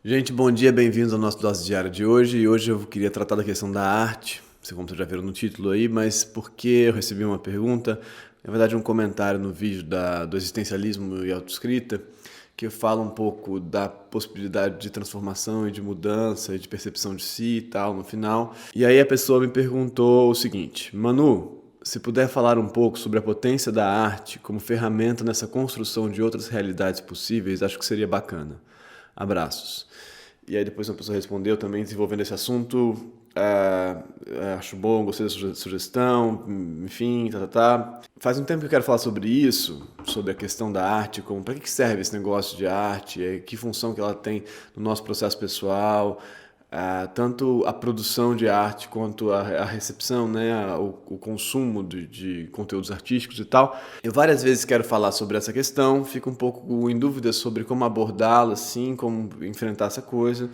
Gente, bom dia, bem-vindos ao nosso Dose Diária de hoje. E hoje eu queria tratar da questão da arte, como vocês já viram no título aí, mas porque eu recebi uma pergunta, na verdade um comentário no vídeo do existencialismo e autoescrita, que fala um pouco da possibilidade de transformação e de mudança e de percepção de si e tal no final. E aí a pessoa me perguntou o seguinte: Manu, se puder falar um pouco sobre a potência da arte como ferramenta nessa construção de outras realidades possíveis, acho que seria bacana. Abraços. E aí depois uma pessoa respondeu também desenvolvendo esse assunto. Acho bom, gostei da sugestão, enfim, tá. Faz um tempo que eu quero falar sobre isso, sobre a questão da arte, como para que serve esse negócio de arte, que função que ela tem no nosso processo pessoal, tanto a produção de arte quanto a recepção, né, o consumo de conteúdos artísticos e tal. Eu várias vezes quero falar sobre essa questão, fico um pouco em dúvida sobre como abordá-la, assim, como enfrentar essa coisa.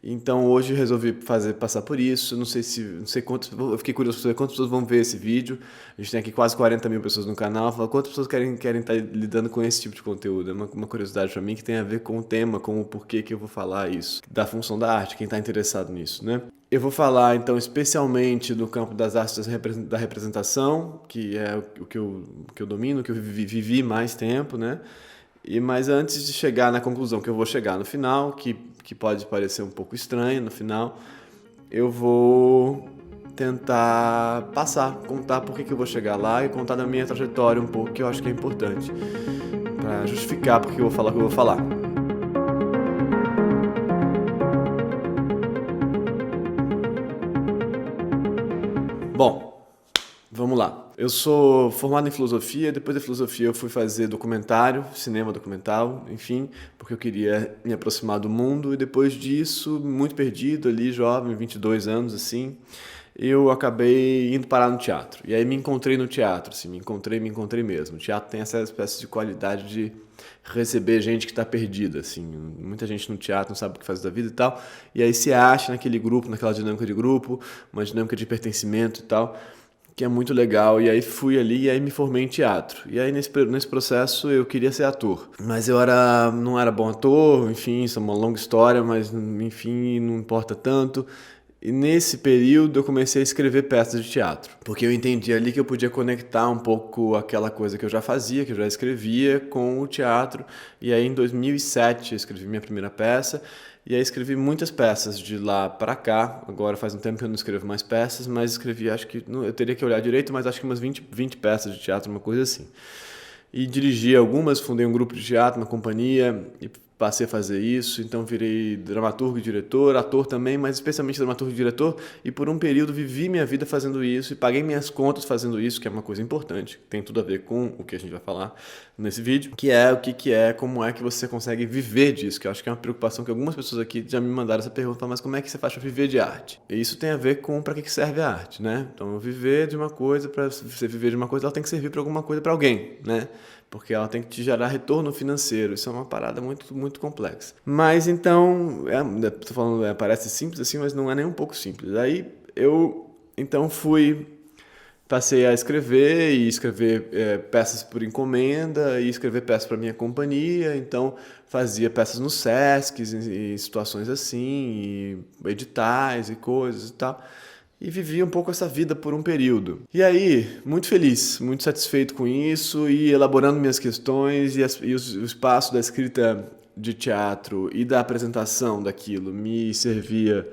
Então hoje eu resolvi passar por isso. Não sei quantos, eu fiquei curioso para saber quantas pessoas vão ver esse vídeo. A gente tem aqui quase 40 mil pessoas no canal. Quantas pessoas querem estar lidando com esse tipo de conteúdo? É uma curiosidade para mim que tem a ver com o tema, com o porquê que eu vou falar isso, da função da arte, quem está interessado nisso, né? Eu vou falar então especialmente no campo das artes da representação, que é o que eu domino, que eu vivi mais tempo, né? Mas antes de chegar na conclusão que eu vou chegar no final, que pode parecer um pouco estranho no final, eu vou tentar contar por que eu vou chegar lá e contar da minha trajetória um pouco, que eu acho que é importante, para justificar porque eu vou falar o que eu vou falar. Bom, vamos lá. Eu sou formado em filosofia, depois da filosofia eu fui fazer documentário, cinema documental, enfim, porque eu queria me aproximar do mundo, e depois disso, muito perdido ali, jovem, 22 anos, assim, eu acabei indo parar no teatro. E aí me encontrei no teatro, assim, me encontrei mesmo. O teatro tem essa espécie de qualidade de receber gente que está perdida, assim, muita gente no teatro não sabe o que faz da vida e tal, e aí se acha naquele grupo, naquela dinâmica de grupo, uma dinâmica de pertencimento e tal, que é muito legal. E aí fui ali e aí me formei em teatro. E aí nesse processo eu queria ser ator. Mas não era bom ator, enfim, isso é uma longa história, mas enfim, não importa tanto. E nesse período eu comecei a escrever peças de teatro, porque eu entendi ali que eu podia conectar um pouco aquela coisa que eu já fazia, que eu já escrevia, com o teatro. E aí em 2007 eu escrevi minha primeira peça, e aí escrevi muitas peças de lá para cá. Agora faz um tempo que eu não escrevo mais peças, mas escrevi, acho que, eu teria que olhar direito, mas acho que umas 20 peças de teatro, uma coisa assim. E dirigi algumas, fundei um grupo de teatro, uma companhia, e passei a fazer isso. Então virei dramaturgo e diretor, ator também, mas especialmente dramaturgo e diretor, e por um período vivi minha vida fazendo isso e paguei minhas contas fazendo isso, que é uma coisa importante, tem tudo a ver com o que a gente vai falar nesse vídeo, que é como é que você consegue viver disso, que eu acho que é uma preocupação que algumas pessoas aqui já me mandaram essa pergunta: mas como é que você faz para viver de arte? E isso tem a ver com para que serve a arte, né? Então viver de uma coisa, para você viver de uma coisa, ela tem que servir para alguma coisa, para alguém, né? Porque ela tem que te gerar retorno financeiro. Isso é uma parada muito, muito complexa. Mas então, tô falando, parece simples assim, mas não é nem um pouco simples. Aí eu então passei a escrever, e escrever peças por encomenda, e escrever peças para minha companhia. Então fazia peças no Sesc, em situações assim, e editais e coisas e tal. E vivi um pouco essa vida por um período. E aí, muito feliz, muito satisfeito com isso, e elaborando minhas questões, o espaço da escrita de teatro e da apresentação daquilo me servia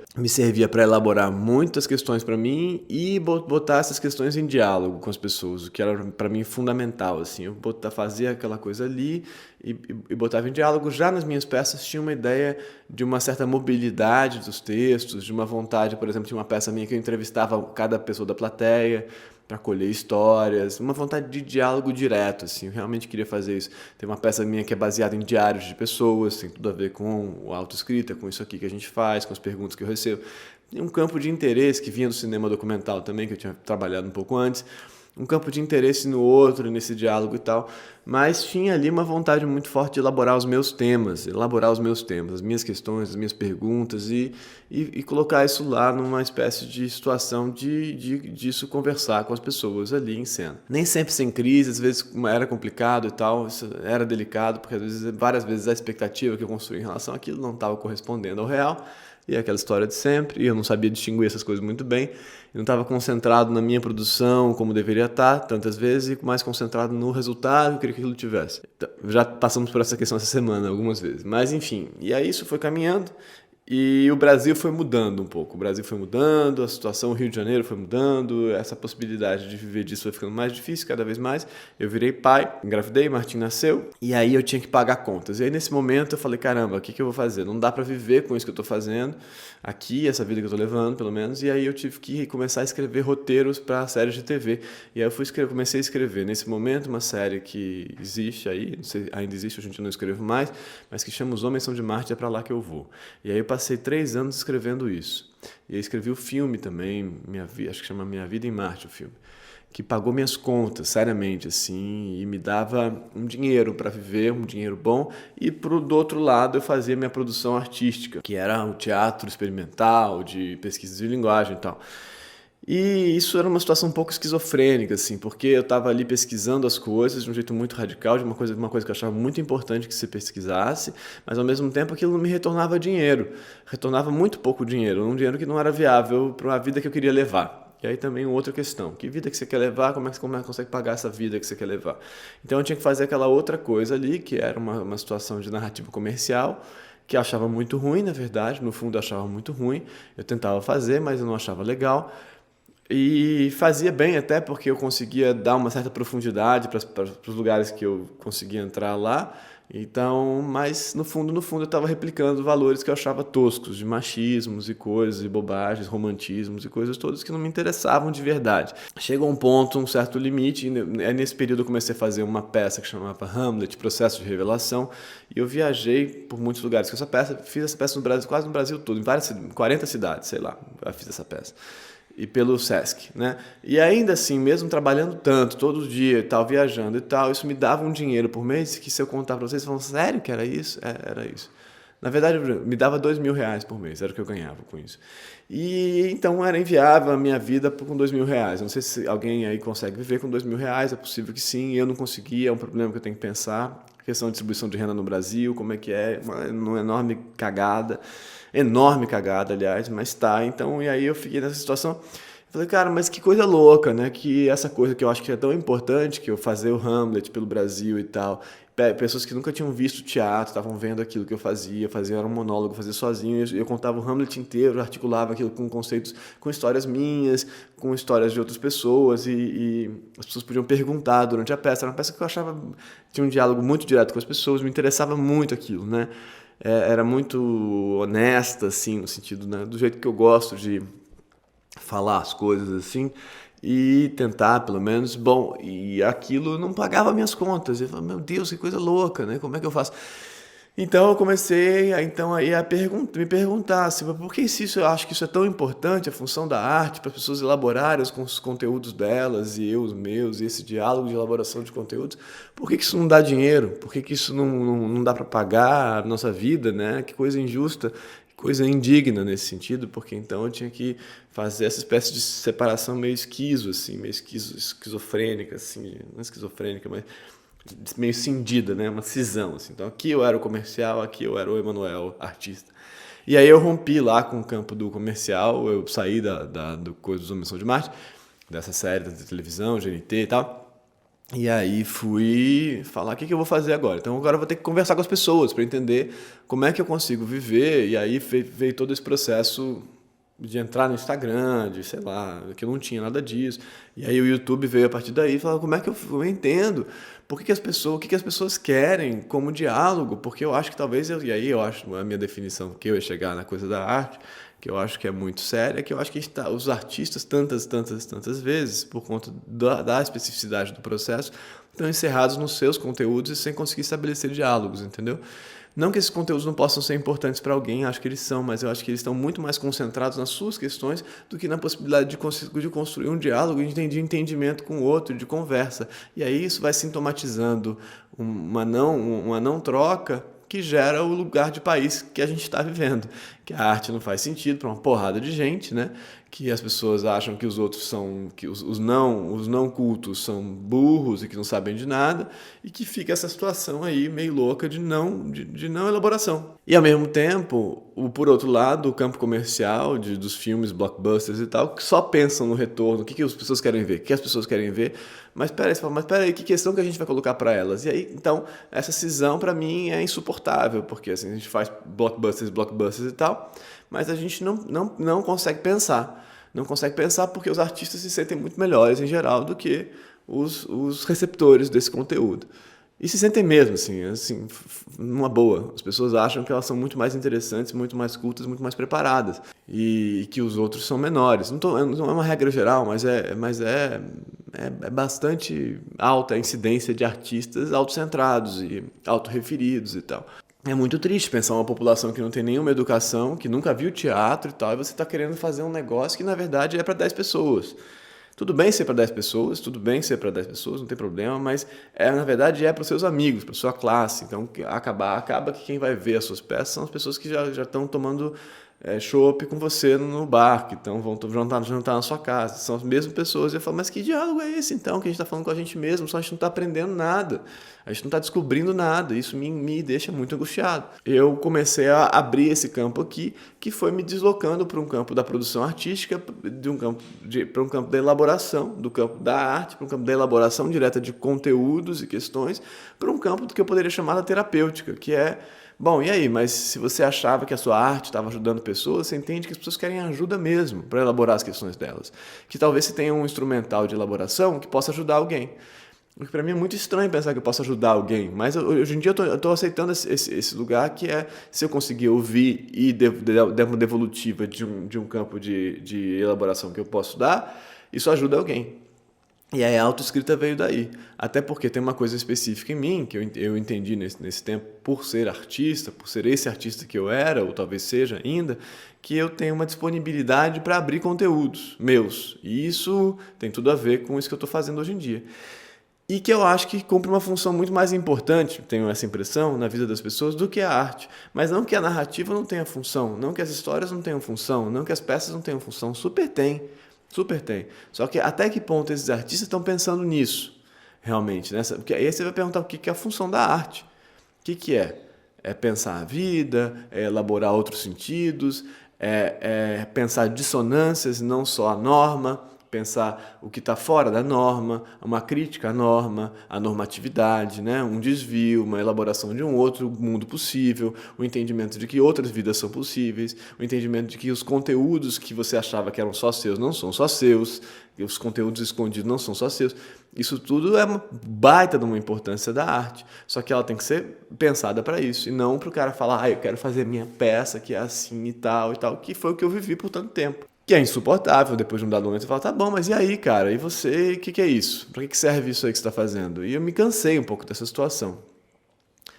para elaborar muitas questões para mim e botar essas questões em diálogo com as pessoas, o que era para mim fundamental, assim. Eu fazia aquela coisa ali e botava em diálogo. Já nas minhas peças tinha uma ideia de uma certa mobilidade dos textos, de uma vontade. Por exemplo, tinha uma peça minha que eu entrevistava cada pessoa da plateia para colher histórias, uma vontade de diálogo direto, assim. Eu realmente queria fazer isso. Tem uma peça minha que é baseada em diários de pessoas, tem tudo a ver com a autoescrita, com isso aqui que a gente faz, com as perguntas que eu recebo. Tem um campo de interesse que vinha do cinema documental também, que eu tinha trabalhado um pouco antes. um campo de interesse no outro, nesse diálogo e tal, mas tinha ali uma vontade muito forte de elaborar os meus temas, as minhas questões, as minhas perguntas e colocar isso lá numa espécie de situação disso conversar com as pessoas ali em cena. Nem sempre sem crise, às vezes era complicado e tal, isso era delicado, porque às vezes, várias vezes a expectativa que eu construí em relação àquilo não estava correspondendo ao real. E aquela história de sempre, e eu não sabia distinguir essas coisas muito bem, eu não estava concentrado na minha produção como deveria estar, tantas vezes, e mais concentrado no resultado que eu queria que aquilo tivesse. Então, já passamos por essa questão essa semana, algumas vezes. Mas, enfim, e aí isso foi caminhando, e o Brasil foi mudando um pouco. O Brasil foi mudando, a situação no Rio de Janeiro foi mudando, essa possibilidade de viver disso foi ficando mais difícil cada vez mais. Eu virei pai, engravidei, Martim nasceu, e aí eu tinha que pagar contas. E aí nesse momento eu falei, caramba, o que eu vou fazer? Não dá para viver com isso que eu estou fazendo aqui, essa vida que eu estou levando, pelo menos. E aí eu tive que começar a escrever roteiros para séries de TV. E aí eu comecei a escrever, nesse momento, uma série que existe aí, não sei, ainda existe, hoje em dia eu não escrevo mais, mas que chama Os Homens São de Marte, é para lá que eu vou. E aí eu passei 3 anos escrevendo isso. E aí escrevi o filme também, acho que chama Minha Vida em Marte o filme, que pagou minhas contas, seriamente, assim, e me dava um dinheiro para viver, um dinheiro bom, e do outro lado eu fazia minha produção artística, que era o teatro experimental, de pesquisa de linguagem e tal. E isso era uma situação um pouco esquizofrênica, assim, porque eu estava ali pesquisando as coisas de um jeito muito radical, de uma coisa que eu achava muito importante que se pesquisasse, mas ao mesmo tempo aquilo não me retornava dinheiro, retornava muito pouco dinheiro, um dinheiro que não era viável para a vida que eu queria levar. E aí também outra questão, que vida que você quer levar, como é que você consegue pagar essa vida que você quer levar? Então eu tinha que fazer aquela outra coisa ali, que era uma situação de narrativa comercial, que eu achava muito ruim, na verdade, no fundo eu achava muito ruim, eu tentava fazer, mas eu não achava legal. E fazia bem até porque eu conseguia dar uma certa profundidade para os lugares que eu conseguia entrar lá. Então, mas no fundo eu estava replicando valores que eu achava toscos, de machismos e coisas, e bobagens, romantismos e coisas todas que não me interessavam de verdade. Chegou um ponto, um certo limite, e nesse período eu comecei a fazer uma peça que chamava Hamlet, Processo de Revelação, e eu viajei por muitos lugares com essa peça, fiz essa peça no Brasil, quase no Brasil todo, em 40 cidades, sei lá, eu fiz essa peça. E pelo Sesc, né? E ainda assim, mesmo trabalhando tanto, todo dia e tal, viajando e tal, isso me dava um dinheiro por mês que se eu contar para vocês, vocês falam, sério que era isso? Era isso. Na verdade, me dava R$2.000 por mês, era o que eu ganhava com isso. E então era inviável a minha vida com R$2.000. Não sei se alguém aí consegue viver com R$2.000, é possível que sim, eu não conseguia, é um problema que eu tenho que pensar. Questão de distribuição de renda no Brasil, como é que é, uma enorme cagada, aliás, mas tá. Então, e aí eu fiquei nessa situação. Falei, cara, mas que coisa louca, né? Que essa coisa que eu acho que é tão importante, que eu fazer o Hamlet pelo Brasil e tal. Pessoas que nunca tinham visto teatro, estavam vendo aquilo que eu fazia era um monólogo, fazia sozinho. Eu contava o Hamlet inteiro, articulava aquilo com conceitos, com histórias minhas, com histórias de outras pessoas. E as pessoas podiam perguntar durante a peça. Era uma peça que eu achava, tinha um diálogo muito direto com as pessoas, me interessava muito aquilo, né? Era muito honesta, assim, no sentido, né, do jeito que eu gosto de falar as coisas assim e tentar, pelo menos, bom, e aquilo não pagava minhas contas. Eu falei, meu Deus, que coisa louca, né? Como é que eu faço? Então eu comecei me perguntar assim, por que isso eu acho que isso é tão importante, a função da arte, para as pessoas elaborarem os conteúdos delas e eu os meus, e esse diálogo de elaboração de conteúdos, por que isso não dá dinheiro? Por que isso não dá para pagar a nossa vida, né? Que coisa injusta, coisa indigna nesse sentido, porque então eu tinha que fazer essa espécie de separação meio esquizofrênica, assim, não esquizofrênica, mas meio cindida, né? Uma cisão, assim. Então aqui eu era o comercial, aqui eu era o Emanuel, artista. E aí eu rompi lá com o campo do comercial, eu saí do Coisa dos Homens São de Marte, dessa série da televisão, GNT e tal. E aí fui falar o que eu vou fazer agora. Então agora eu vou ter que conversar com as pessoas para entender como é que eu consigo viver. E aí veio todo esse processo de entrar no Instagram, de sei lá, que eu não tinha nada disso. E aí o YouTube veio a partir daí e falou, como é que eu entendo? O que as pessoas querem como diálogo? Porque eu acho que talvez, e aí eu acho, a minha definição que eu ia chegar na coisa da arte, que eu acho que é muito séria, que eu acho que os artistas tantas vezes, por conta da especificidade do processo, estão encerrados nos seus conteúdos e sem conseguir estabelecer diálogos, entendeu? Não que esses conteúdos não possam ser importantes para alguém, acho que eles são, mas eu acho que eles estão muito mais concentrados nas suas questões do que na possibilidade de construir um diálogo, de entendimento com o outro, de conversa. E aí isso vai sintomatizando uma não troca que gera o lugar de país que a gente está vivendo. Que a arte não faz sentido para uma porrada de gente, né? Que as pessoas acham que os outros são, que os não cultos são burros e que não sabem de nada, e que fica essa situação aí meio louca de não elaboração. E ao mesmo tempo, por outro lado, o campo comercial dos filmes, blockbusters e tal, que só pensam no retorno, o que as pessoas querem ver, o que as pessoas querem ver, mas peraí, que questão que a gente vai colocar para elas? E aí, então, essa cisão para mim é insuportável, porque assim, a gente faz blockbusters e tal, mas a gente não consegue pensar. Não consegue pensar porque os artistas se sentem muito melhores em geral do que os receptores desse conteúdo. E se sentem mesmo, assim, numa boa. As pessoas acham que elas são muito mais interessantes, muito mais cultas, muito mais preparadas. E que os outros são menores. Não é uma regra geral, mas é bastante alta a incidência de artistas autocentrados e autorreferidos e tal. É muito triste pensar uma população que não tem nenhuma educação, que nunca viu teatro e tal, e você está querendo fazer um negócio que, na verdade, é para 10 pessoas. Tudo bem ser para 10 pessoas, não tem problema, mas, na verdade, é para os seus amigos, para sua classe. Então, acaba que quem vai ver as suas peças são as pessoas que já estão tomando chopp com você no bar, que vão jantar na sua casa. São as mesmas pessoas. E eu falo, mas que diálogo é esse, então, que a gente está falando com a gente mesmo? Só a gente não está aprendendo nada. A gente não está descobrindo nada. Isso me deixa muito angustiado. Eu comecei a abrir esse campo aqui, que foi me deslocando para um campo da produção artística, para um campo da elaboração, do campo da arte, para um campo da elaboração direta de conteúdos e questões, para um campo do que eu poderia chamar da terapêutica, que é... Bom, e aí? Mas se você achava que a sua arte estava ajudando pessoas, você entende que as pessoas querem ajuda mesmo para elaborar as questões delas. Que talvez você tenha um instrumental de elaboração que possa ajudar alguém. O que para mim é muito estranho pensar que eu possa ajudar alguém, mas hoje em dia eu estou aceitando esse lugar que é, se eu conseguir ouvir e der uma devolutiva de um campo de elaboração que eu posso dar, isso ajuda alguém. E aí a autoescrita veio daí. Até porque tem uma coisa específica em mim, que eu entendi nesse tempo, por ser artista, por ser esse artista que eu era, ou talvez seja ainda, que eu tenho uma disponibilidade para abrir conteúdos meus. E isso tem tudo a ver com isso que eu estou fazendo hoje em dia. E que eu acho que cumpre uma função muito mais importante, tenho essa impressão, na vida das pessoas, do que a arte. Mas não que a narrativa não tenha função, não que as histórias não tenham função, não que as peças não tenham função, super tem. Super tem. Só que até que ponto esses artistas estão pensando nisso, realmente? Porque aí você vai perguntar o que é a função da arte. O que é? É pensar a vida, é elaborar outros sentidos, é pensar dissonâncias, não só a norma, pensar o que está fora da norma, uma crítica à norma, à normatividade, né? Um desvio, uma elaboração de um outro mundo possível, o entendimento de que outras vidas são possíveis, o entendimento de que os conteúdos que você achava que eram só seus não são só seus, que os conteúdos escondidos não são só seus. Isso tudo é uma baita de uma importância da arte, só que ela tem que ser pensada para isso, e não para o cara falar, eu quero fazer minha peça que é assim e tal, que foi o que eu vivi por tanto tempo. Que é insuportável, depois de um dado momento você fala, tá bom, mas e aí, cara? E você, o que é isso? Para que serve isso aí que você está fazendo? E eu me cansei um pouco dessa situação.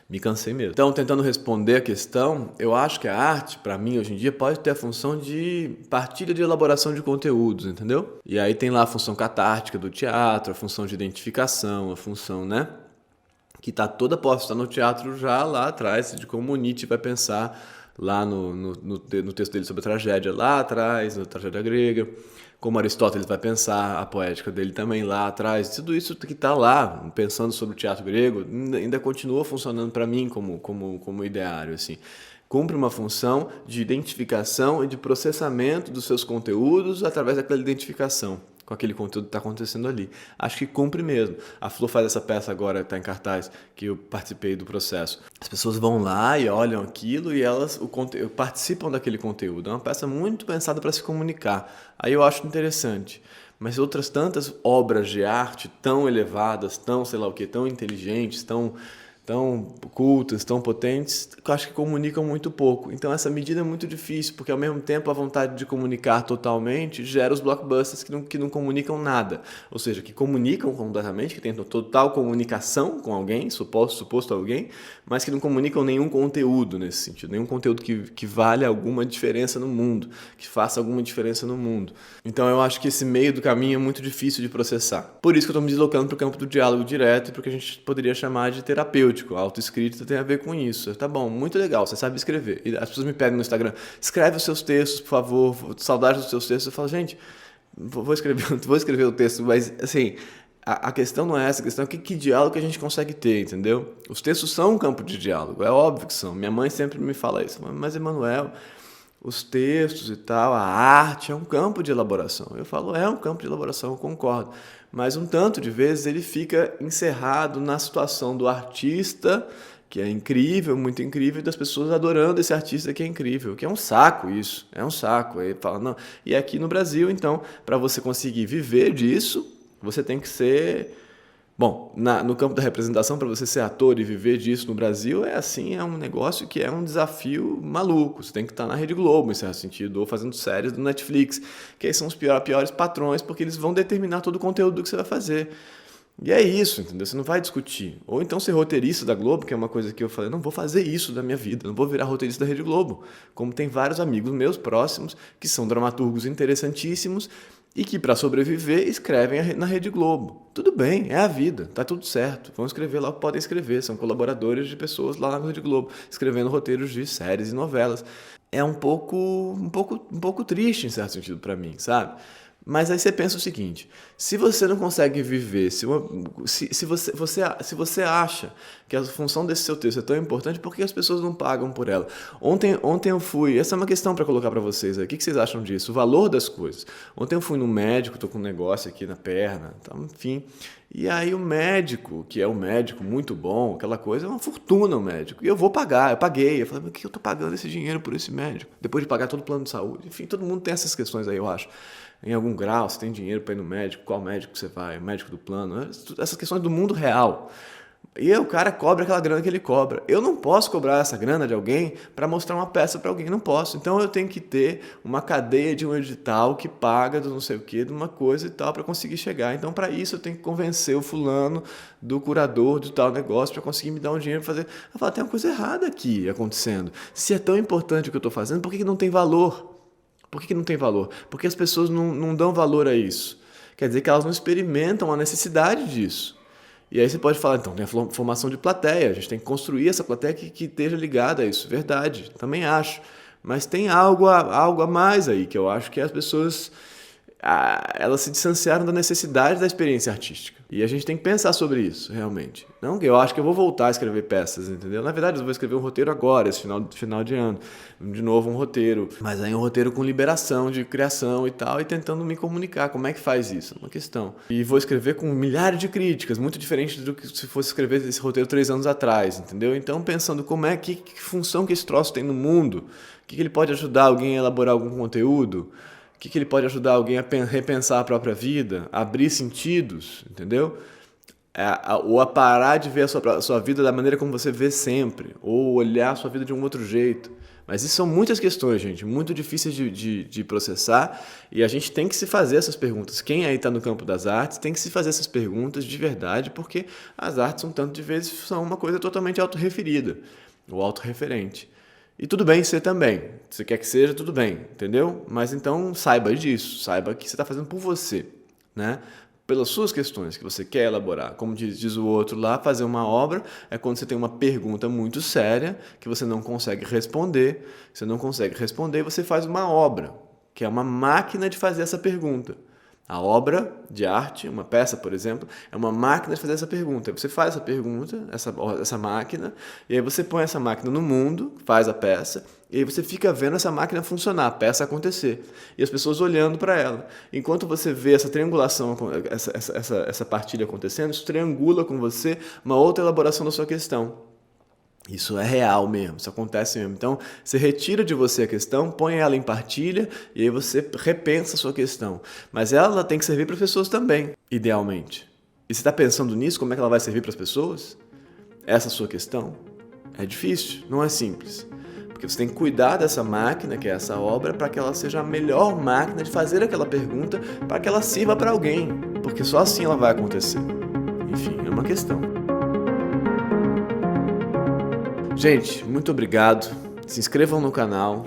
Me cansei mesmo. Então, tentando responder a questão, eu acho que a arte, para mim, hoje em dia, pode ter a função de partilha de elaboração de conteúdos, entendeu? E aí tem lá a função catártica do teatro, a função de identificação, a função, né? Que está toda posta no teatro já lá atrás, de como o Nietzsche vai pensar lá no texto dele sobre a tragédia, lá atrás, na tragédia grega, como Aristóteles vai pensar a poética dele também lá atrás. Tudo isso que está lá, pensando sobre o teatro grego, ainda continua funcionando para mim como ideário, assim. Cumpre uma função de identificação e de processamento dos seus conteúdos através daquela identificação com aquele conteúdo que está acontecendo ali. Acho que cumpre mesmo. A Flor faz essa peça agora, que está em cartaz, que eu participei do processo. As pessoas vão lá e olham aquilo e elas participam daquele conteúdo. É uma peça muito pensada para se comunicar. Aí eu acho interessante. Mas outras tantas obras de arte tão elevadas, tão sei lá o que, tão inteligentes, tão tão cultas, tão potentes, que eu acho que comunicam muito pouco. Então essa medida é muito difícil, porque ao mesmo tempo a vontade de comunicar totalmente gera os blockbusters que não comunicam nada. Ou seja, que comunicam completamente, que tentam total comunicação com alguém, suposto alguém, mas que não comunicam nenhum conteúdo nesse sentido, nenhum conteúdo que valha alguma diferença no mundo, que faça alguma diferença no mundo. Então eu acho que esse meio do caminho é muito difícil de processar. Por isso que eu estou me deslocando para o campo do diálogo direto e porque a gente poderia chamar de terapêutico. A autoescrita tem a ver com isso. Tá bom, muito legal, você sabe escrever. E as pessoas me pedem no Instagram, escreve os seus textos, por favor, saudade dos seus textos. Eu falo, gente, vou escrever o texto, mas assim, a questão não é essa, a questão é que diálogo que a gente consegue ter, entendeu? Os textos são um campo de diálogo, é óbvio que são. Minha mãe sempre me fala isso, mas Emanuel, os textos e tal, a arte é um campo de elaboração. Eu falo, é um campo de elaboração, eu concordo. Mas um tanto de vezes ele fica encerrado na situação do artista, que é incrível, muito incrível, e das pessoas adorando esse artista que é incrível, que é um saco isso, é um saco. Aí fala, não. E aqui no Brasil, então, para você conseguir viver disso, você tem que ser... Bom, no campo da representação, para você ser ator e viver disso no Brasil, é um negócio que é um desafio maluco. Você tem que estar na Rede Globo, em certo sentido, ou fazendo séries do Netflix, que aí são os piores patrões, porque eles vão determinar todo o conteúdo que você vai fazer. E é isso, entendeu? Você não vai discutir. Ou então ser roteirista da Globo, que é uma coisa que eu falei, não vou fazer isso da minha vida, não vou virar roteirista da Rede Globo. Como tem vários amigos meus próximos, que são dramaturgos interessantíssimos, e que, para sobreviver, escrevem na Rede Globo. Tudo bem, é a vida, tá tudo certo. Vão escrever lá o que podem escrever. São colaboradores de pessoas lá na Rede Globo, escrevendo roteiros de séries e novelas. É um pouco triste, em certo sentido, para mim, sabe? Mas aí você pensa o seguinte, se você não consegue viver, se você acha que a função desse seu texto é tão importante, por que as pessoas não pagam por ela? Ontem eu fui, essa é uma questão para colocar para vocês, o que vocês acham disso? O valor das coisas. Ontem eu fui no médico, tô com um negócio aqui na perna, enfim, e aí o médico, que é um médico muito bom, aquela coisa, é uma fortuna o médico, e eu vou pagar, eu paguei, eu falei, mas por que eu tô pagando esse dinheiro por esse médico? Depois de pagar todo o plano de saúde, enfim, todo mundo tem essas questões aí, eu acho. Em algum grau, você tem dinheiro para ir no médico, qual médico você vai, o médico do plano, essas questões do mundo real. E aí o cara cobra aquela grana que ele cobra. Eu não posso cobrar essa grana de alguém para mostrar uma peça para alguém, não posso. Então eu tenho que ter uma cadeia de um edital que paga do não sei o que, de uma coisa e tal, para conseguir chegar. Então para isso eu tenho que convencer o fulano do curador de tal negócio para conseguir me dar um dinheiro para fazer. Eu falo, tem uma coisa errada aqui acontecendo. Se é tão importante o que eu estou fazendo, por que não tem valor? Por que não tem valor? Porque as pessoas não dão valor a isso. Quer dizer que elas não experimentam a necessidade disso. E aí você pode falar, então tem a formação de plateia, a gente tem que construir essa plateia que esteja ligada a isso. Verdade, também acho. Mas tem algo a mais aí, que eu acho que as pessoas elas se distanciaram da necessidade da experiência artística. E a gente tem que pensar sobre isso, realmente. Não que eu acho que eu vou voltar a escrever peças, entendeu? Na verdade, eu vou escrever um roteiro agora, esse final de ano. De novo um roteiro. Mas aí um roteiro com liberação de criação e tal, e tentando me comunicar. Como é que faz isso? É uma questão. E vou escrever com milhares de críticas, muito diferente do que se fosse escrever esse roteiro 3 anos atrás, entendeu? Então, pensando que função que esse troço tem no mundo, que ele pode ajudar alguém a elaborar algum conteúdo, o que ele pode ajudar alguém a repensar a própria vida, a abrir sentidos, entendeu? Ou a parar de ver a sua vida da maneira como você vê sempre, ou olhar a sua vida de um outro jeito. Mas isso são muitas questões, gente, muito difíceis de processar, e a gente tem que se fazer essas perguntas. Quem aí está no campo das artes tem que se fazer essas perguntas de verdade, porque as artes, um tanto de vezes, são uma coisa totalmente autorreferida, ou autorreferente. E tudo bem ser também. Se você quer que seja, tudo bem, entendeu? Mas então saiba disso, saiba que você está fazendo por você, né? Pelas suas questões que você quer elaborar. Como diz o outro lá, fazer uma obra é quando você tem uma pergunta muito séria que você não consegue responder. Você não consegue responder e você faz uma obra, que é uma máquina de fazer essa pergunta. A obra de arte, uma peça, por exemplo, é uma máquina de fazer essa pergunta. Você faz essa pergunta, essa máquina, e aí você põe essa máquina no mundo, faz a peça, e aí você fica vendo essa máquina funcionar, a peça acontecer. E as pessoas olhando para ela. Enquanto você vê essa triangulação, essa partilha acontecendo, isso triangula com você uma outra elaboração da sua questão. Isso é real mesmo, isso acontece mesmo. Então, você retira de você a questão, põe ela em partilha e aí você repensa a sua questão. Mas ela tem que servir para as pessoas também, idealmente. E você está pensando nisso, como é que ela vai servir para as pessoas? essa sua questão? É difícil, não é simples. Porque você tem que cuidar dessa máquina, que é essa obra, para que ela seja a melhor máquina de fazer aquela pergunta, para que ela sirva para alguém. Porque só assim ela vai acontecer. Enfim, é uma questão. Gente, muito obrigado. Se inscrevam no canal,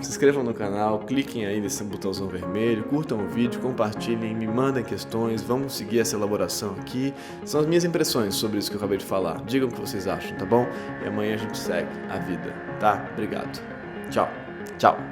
cliquem aí nesse botãozão vermelho, curtam o vídeo, compartilhem, me mandem questões, vamos seguir essa elaboração aqui. São as minhas impressões sobre isso que eu acabei de falar. Digam o que vocês acham, tá bom? E amanhã a gente segue a vida, tá? Obrigado. Tchau. Tchau.